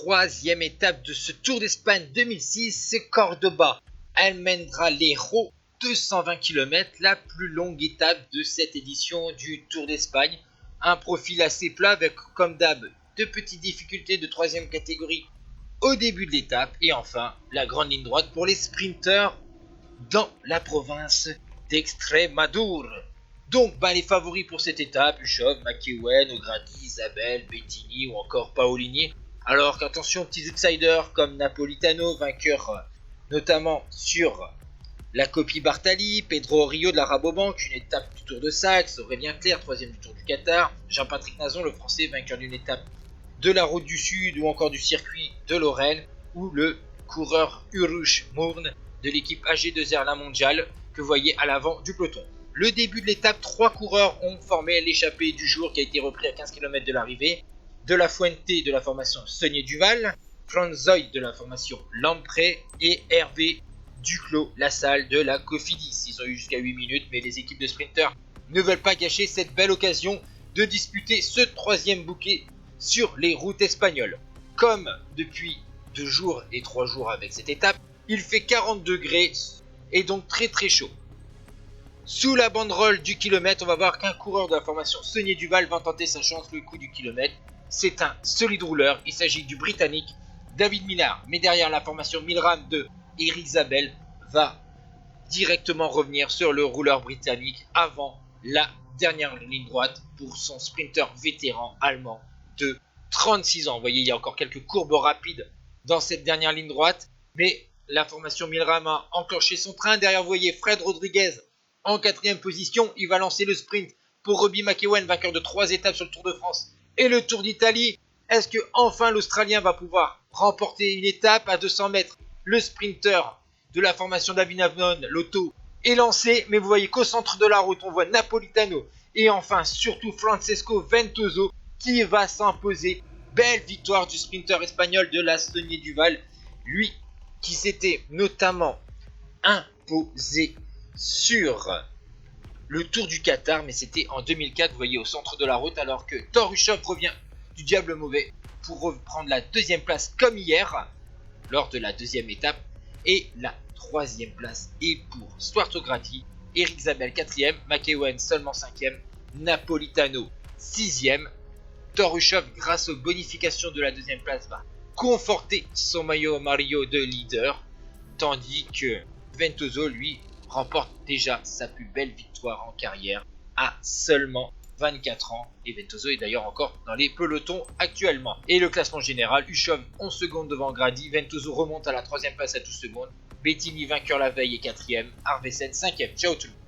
troisième étape de ce Tour d'Espagne 2006, c'est Cordoba. Almendralejo, 220 km, la plus longue étape de cette édition du Tour d'Espagne. Un profil assez plat avec, comme d'hab, de petites difficultés de troisième catégorie au début de l'étape. Et enfin, la grande ligne droite pour les sprinteurs dans la province d'Extremadura. Donc, les favoris pour cette étape, Ushov, McEwen, O'Grady, Isabelle, Bettini ou encore Paolini. Alors qu'attention, petits outsiders comme Napolitano, vainqueur notamment sur la copie Bartali, Pedro Rio de la Rabobank, une étape du Tour de Saxe, Aurélien Clerc, troisième du Tour du Qatar, Jean-Patrick Nazon, le français, vainqueur d'une étape de la Route du Sud ou encore du circuit de Lorraine, ou le coureur Urush Mourne de l'équipe AG2R La Mondiale que vous voyez à l'avant du peloton. Le début de l'étape, 3 coureurs ont formé l'échappée du jour qui a été repris à 15 km de l'arrivée. De la Fuente de la formation Saunier Duval, Franzoy de la formation Lamprey et Hervé Duclos-Lassalle de la Cofidis. Ils ont eu jusqu'à 8 minutes, mais les équipes de sprinters ne veulent pas gâcher cette belle occasion de disputer ce troisième bouquet sur les routes espagnoles. Comme depuis 2 jours et 3 jours avec cette étape, il fait 40 degrés et donc très très chaud. Sous la banderole du kilomètre, on va voir qu'un coureur de la formation Saunier Duval va tenter sa chance le coup du kilomètre. C'est un solide rouleur, il s'agit du Britannique David Millar. Mais derrière la formation Milram de Eric Zabel va directement revenir sur le rouleur britannique avant la dernière ligne droite pour son sprinter vétéran allemand de 36 ans. Vous voyez, il y a encore quelques courbes rapides dans cette dernière ligne droite, mais la formation Milram a enclenché son train. Derrière, vous voyez Fred Rodriguez en 4e position. Il va lancer le sprint pour Robbie McEwen, vainqueur de 3 étapes sur le Tour de France et le Tour d'Italie. Est-ce que enfin l'Australien va pouvoir remporter une étape à 200 mètres? Le sprinter de la formation Davinavnon, l'auto, est lancé, mais vous voyez qu'au centre de la route, on voit Napolitano et enfin surtout Francesco Ventoso qui va s'imposer. Belle victoire du sprinter espagnol de la Saunier Duval, lui qui s'était notamment imposé sur le Tour du Qatar, mais c'était en 2004, vous voyez, au centre de la route, alors que Thor Hushovd revient du diable mauvais pour reprendre la 2e place comme hier lors de la 2e étape, et la 3e place est pour Stuart O'Grady, Eric Zabel 4e, McEwen seulement 5e, Napolitano 6e. Thor Hushovd, grâce aux bonifications de la 2e place, va conforter son maillot Mario de leader, tandis que Ventoso, lui, remporte déjà sa plus belle victoire en carrière à seulement 24 ans. Et Ventoso est d'ailleurs encore dans les pelotons actuellement. Et le classement général, Hushovd 11 secondes devant Grady, Ventoso remonte à la 3e place à 12 secondes, Bettini vainqueur la veille est 4e, Arvesen 5e. Ciao tout le monde.